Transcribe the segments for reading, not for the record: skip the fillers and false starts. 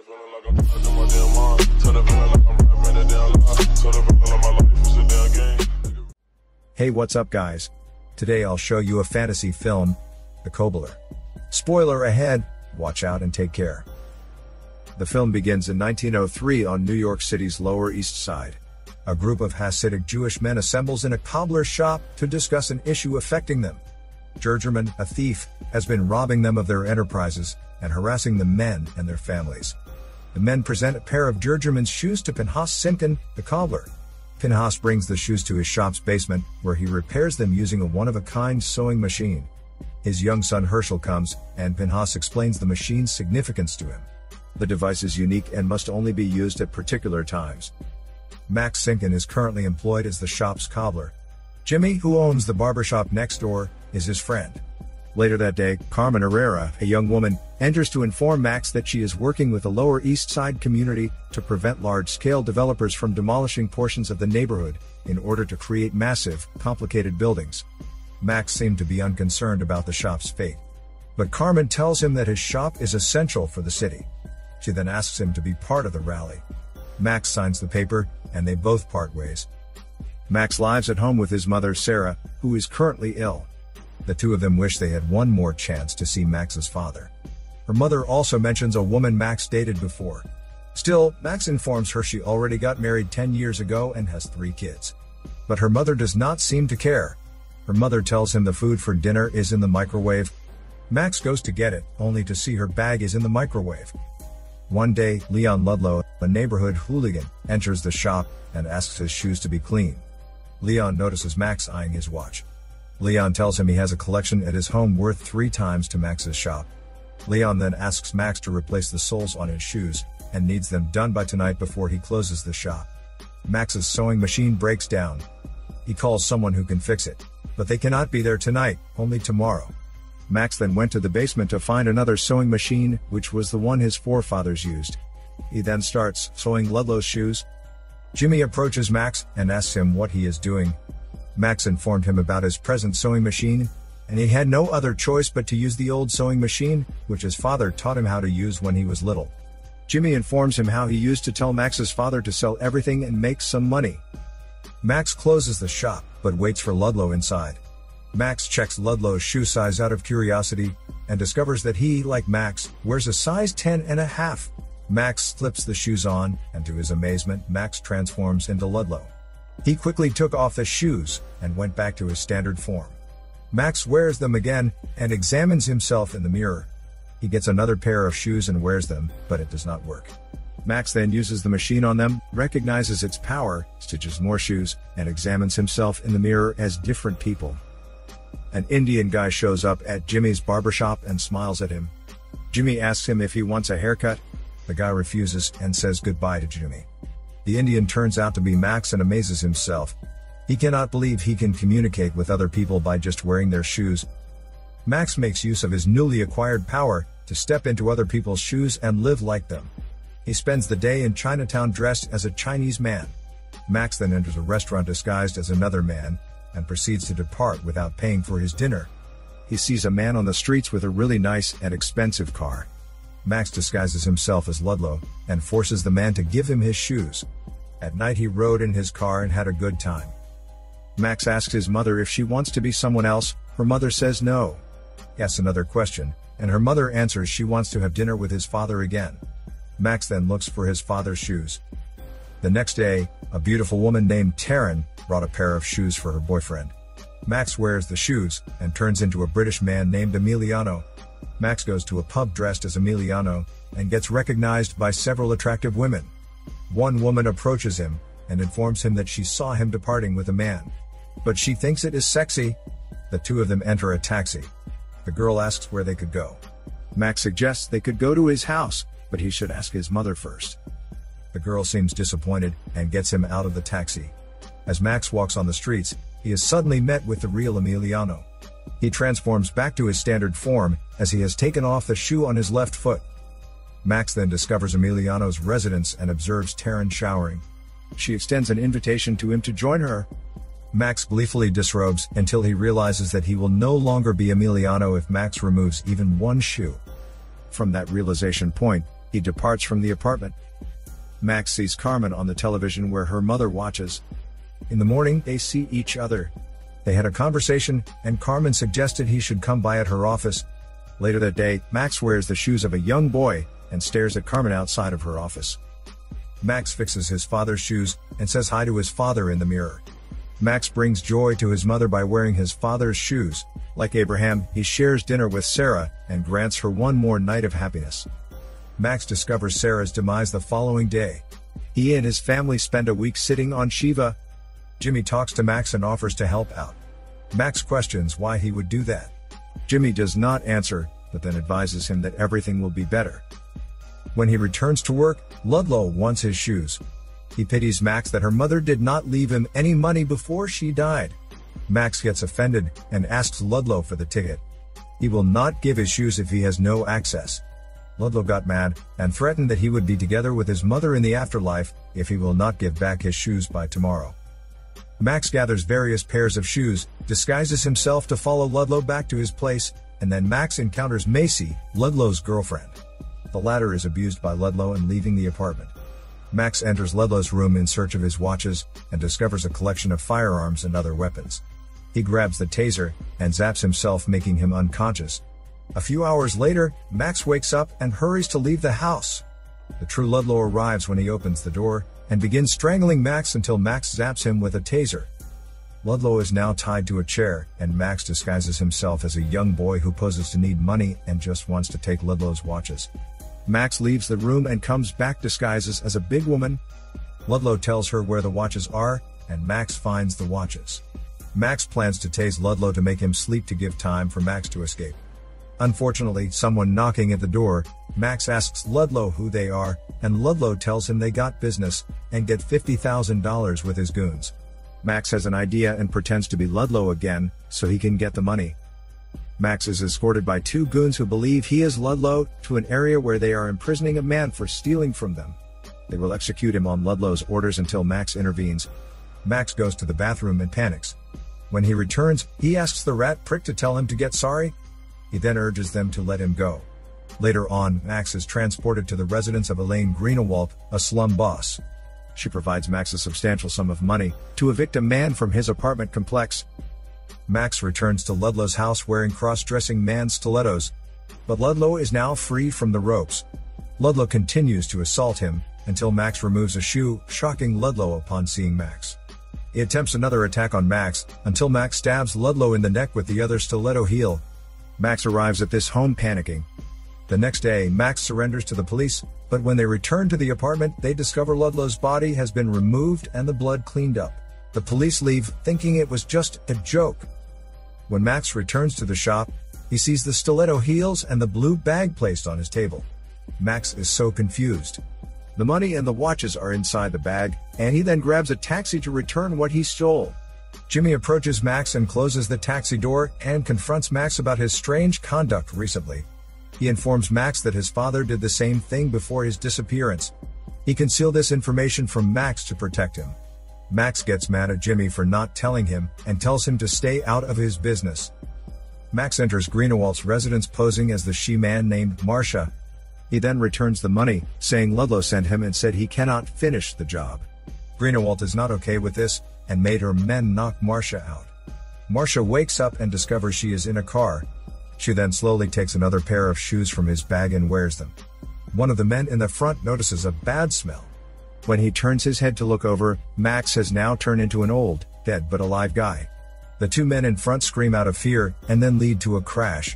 the feeling like I'm trapped in my damn mind. To the feeling like I'm rapping a damn lie. To the feeling like my life is a damn game. Hey, what's up guys? Today I'll show you a fantasy film, The Cobbler. Spoiler ahead, watch out and take care. The film begins in 1903 on New York City's Lower East Side. A group of Hasidic Jewish men assembles in a cobbler's shop to discuss an issue affecting them. Jurgerman, a thief, has been robbing them of their enterprises and harassing the men and their families. The men present a pair of Jurgerman's shoes to Pinchas Simkin, the cobbler. Pinchas brings the shoes to his shop's basement, where he repairs them using a one-of-a-kind sewing machine. His young son Herschel comes, and Pinchas explains the machine's significance to him. The device is unique and must only be used at particular times. Max Simkin is currently employed as the shop's cobbler. Jimmy, who owns the barbershop next door, is his friend. Later that day, Carmen Herrera, a young woman, enters to inform Max that she is working with the Lower East Side community to prevent large-scale developers from demolishing portions of the neighborhood in order to create massive, complicated buildings. Max seemed to be unconcerned about the shop's fate. But Carmen tells him that his shop is essential for the city. She then asks him to be part of the rally. Max signs the paper, and they both part ways. Max lives at home with his mother Sarah, who is currently ill. The two of them wish they had one more chance to see Max's father. Her mother also mentions a woman Max dated before. Still, Max informs her she already got married 10 years ago and has 3 kids. But her mother does not seem to care. Her mother tells him the food for dinner is in the microwave. Max goes to get it, only to see her bag is in the microwave. One day, Leon Ludlow, a neighborhood hooligan, enters the shop and asks his shoes to be clean. Leon notices Max eyeing his watch. Leon tells him he has a collection at his home worth 3 times to Max's shop. Leon then asks Max to replace the soles on his shoes, and needs them done by tonight before he closes the shop. Max's sewing machine breaks down. He calls someone who can fix it, but they cannot be there tonight, only tomorrow. Max then went to the basement to find another sewing machine, which was the one his forefathers used. He then starts sewing Ludlow's shoes. Jimmy approaches Max and asks him what he is doing. Max informed him about his present sewing machine, and he had no other choice but to use the old sewing machine, which his father taught him how to use when he was little. Jimmy informs him how he used to tell Max's father to sell everything and make some money. Max closes the shop, but waits for Ludlow inside. Max checks Ludlow's shoe size out of curiosity, and discovers that he, like Max, wears a size 10.5. Max slips the shoes on, and to his amazement, Max transforms into Ludlow. He quickly took off the shoes, and went back to his standard form. Max wears them again, and examines himself in the mirror. He gets another pair of shoes and wears them, but it does not work. Max then uses the machine on them, recognizes its power, stitches more shoes, and examines himself in the mirror as different people. An Indian guy shows up at Jimmy's barbershop and smiles at him. Jimmy asks him if he wants a haircut. The guy refuses and says goodbye to Jimmy. The Indian turns out to be Max and amazes himself. He cannot believe he can communicate with other people by just wearing their shoes. Max makes use of his newly acquired power to step into other people's shoes and live like them. He spends the day in Chinatown dressed as a Chinese man. Max then enters a restaurant disguised as another man, and proceeds to depart without paying for his dinner. He sees a man on the streets with a really nice and expensive car. Max disguises himself as Ludlow, and forces the man to give him his shoes. At night he rode in his car and had a good time. Max asks his mother if she wants to be someone else. Her mother says no. He asks another question, and her mother answers she wants to have dinner with his father again. Max then looks for his father's shoes. The next day, a beautiful woman named Taryn brought a pair of shoes for her boyfriend. Max wears the shoes, and turns into a British man named Emiliano. Max goes to a pub dressed as Emiliano, and gets recognized by several attractive women. One woman approaches him, and informs him that she saw him departing with a man. But she thinks it is sexy. The two of them enter a taxi. The girl asks where they could go. Max suggests they could go to his house, but he should ask his mother first. The girl seems disappointed, and gets him out of the taxi. As Max walks on the streets, he is suddenly met with the real Emiliano. He transforms back to his standard form, as he has taken off the shoe on his left foot. Max then discovers Emiliano's residence and observes Taryn showering. She extends an invitation to him to join her. Max gleefully disrobes until he realizes that he will no longer be Emiliano if Max removes even one shoe. From that realization point, He departs from the apartment. Max sees Carmen on the television where her mother watches. In the morning, they see each other. They had a conversation, and Carmen suggested he should come by at her office. Later that day, Max wears the shoes of a young boy and stares at Carmen outside of her office. Max fixes his father's shoes and says hi to his father in the mirror. Max brings joy to his mother by wearing his father's shoes. Like Abraham, he shares dinner with Sarah and grants her one more night of happiness. Max discovers Sarah's demise the following day. He and his family spend a week sitting on Shiva. Jimmy talks to Max and offers to help out. Max questions why he would do that. Jimmy does not answer, but then advises him that everything will be better. When he returns to work, Ludlow wants his shoes. He pities Max that her mother did not leave him any money before she died. Max gets offended and asks Ludlow for the ticket. He will not give his shoes if he has no access. Ludlow got mad and threatened that he would be together with his mother in the afterlife if he will not give back his shoes by tomorrow. Max gathers various pairs of shoes, disguises himself to follow Ludlow back to his place, and then Max encounters Macy, Ludlow's girlfriend. The latter is abused by Ludlow and leaving the apartment. Max enters Ludlow's room in search of his watches and discovers a collection of firearms and other weapons. He grabs the taser and zaps himself, making him unconscious. A few hours later, Max wakes up and hurries to leave the house. The true Ludlow arrives when he opens the door and begins strangling Max until Max zaps him with a taser. Ludlow is now tied to a chair, and Max disguises himself as a young boy who poses to need money and just wants to take Ludlow's watches. Max leaves the room and comes back disguised as a big woman. Ludlow tells her where the watches are, and Max finds the watches. Max plans to tase Ludlow to make him sleep to give time for Max to escape. Unfortunately, someone knocking at the door. Max asks Ludlow who they are, and Ludlow tells him they got business and get $50,000 with his goons. Max has an idea and pretends to be Ludlow again, so he can get the money. Max is escorted by two goons who believe he is Ludlow to an area where they are imprisoning a man for stealing from them. They will execute him on Ludlow's orders until Max intervenes. Max goes to the bathroom and panics. When he returns, he asks the rat prick to tell him to get sorry. He then urges them to let him go. Later on, Max is transported to the residence of Elaine Greenewalt, a slum boss. She provides Max a substantial sum of money to evict a man from his apartment complex. Max returns to Ludlow's house wearing cross-dressing man's stilettos, but Ludlow is now free from the ropes. Ludlow continues to assault him until Max removes a shoe, shocking Ludlow upon seeing Max. He attempts another attack on Max until Max stabs Ludlow in the neck with the other stiletto heel. Max arrives at this home panicking. The next day, Max surrenders to the police, but when they return to the apartment, they discover Ludlow's body has been removed and the blood cleaned up. The police leave, thinking it was just a joke. When Max returns to the shop, he sees the stiletto heels and the blue bag placed on his table. Max is so confused. The money and the watches are inside the bag, and he then grabs a taxi to return what he stole. Jimmy approaches Max and closes the taxi door and confronts Max about his strange conduct recently. He informs Max that his father did the same thing before his disappearance. He concealed this information from Max to protect him. Max gets mad at Jimmy for not telling him and tells him to stay out of his business. Max enters Greenewalt's residence posing as the she-man named Marcia. He then returns the money, saying Ludlow sent him and said he cannot finish the job. Greenewalt is not okay with this and made her men knock Marcia out. Marcia wakes up and discovers she is in a car. She then slowly takes another pair of shoes from his bag and wears them. One of the men in the front notices a bad smell. When he turns his head to look over, Max has now turned into an old, dead but alive guy. The two men in front scream out of fear and then lead to a crash.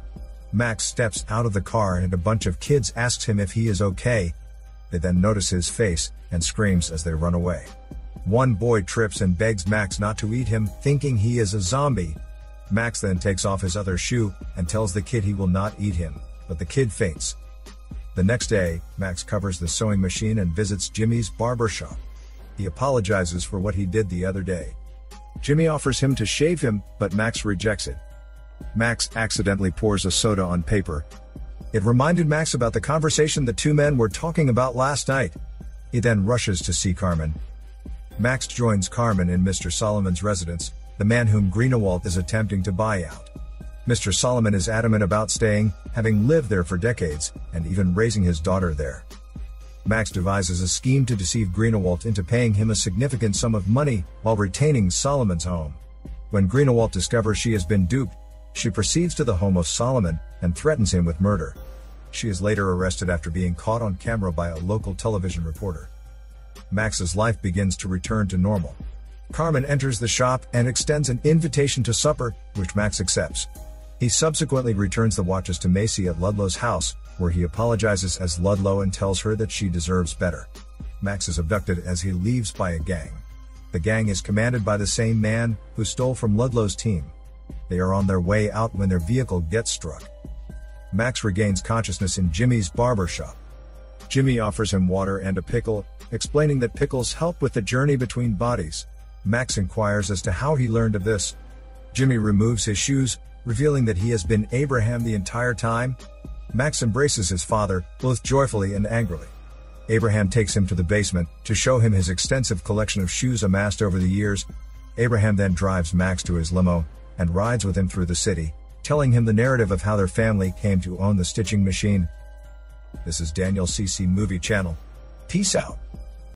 Max steps out of the car and a bunch of kids asks him if he is okay. They then notice his face and screams as they run away. One boy trips and begs Max not to eat him, thinking he is a zombie. Max then takes off his other shoe and tells the kid he will not eat him, but the kid faints. The next day, Max covers the sewing machine and visits Jimmy's barber shop. He apologizes for what he did the other day. Jimmy offers him to shave him, but Max rejects it. Max accidentally pours a soda on paper. It reminded Max about the conversation the two men were talking about last night. He then rushes to see Carmen. Max joins Carmen in Mr. Solomon's residence, the man whom Greenewalt is attempting to buy out. Mr. Solomon is adamant about staying, having lived there for decades, and even raising his daughter there. Max devises a scheme to deceive Greenewalt into paying him a significant sum of money while retaining Solomon's home. When Greenewalt discovers she has been duped, she proceeds to the home of Solomon and threatens him with murder. She is later arrested after being caught on camera by a local television reporter. Max's life begins to return to normal. Carmen enters the shop and extends an invitation to supper, which Max accepts. He subsequently returns the watches to Macy at Ludlow's house, where he apologizes as Ludlow and tells her that she deserves better. Max is abducted as he leaves by a gang. The gang is commanded by the same man who stole from Ludlow's team. They are on their way out when their vehicle gets struck. Max regains consciousness in Jimmy's barber shop. Jimmy offers him water and a pickle, explaining that pickles help with the journey between bodies. Max inquires as to how he learned of this. Jimmy removes his shoes, revealing that he has been Abraham the entire time. Max embraces his father, both joyfully and angrily. Abraham takes him to the basement to show him his extensive collection of shoes amassed over the years. Abraham then drives Max to his limo and rides with him through the city, telling him the narrative of how their family came to own the stitching machine. This is Daniel CC Movie Channel. Peace out.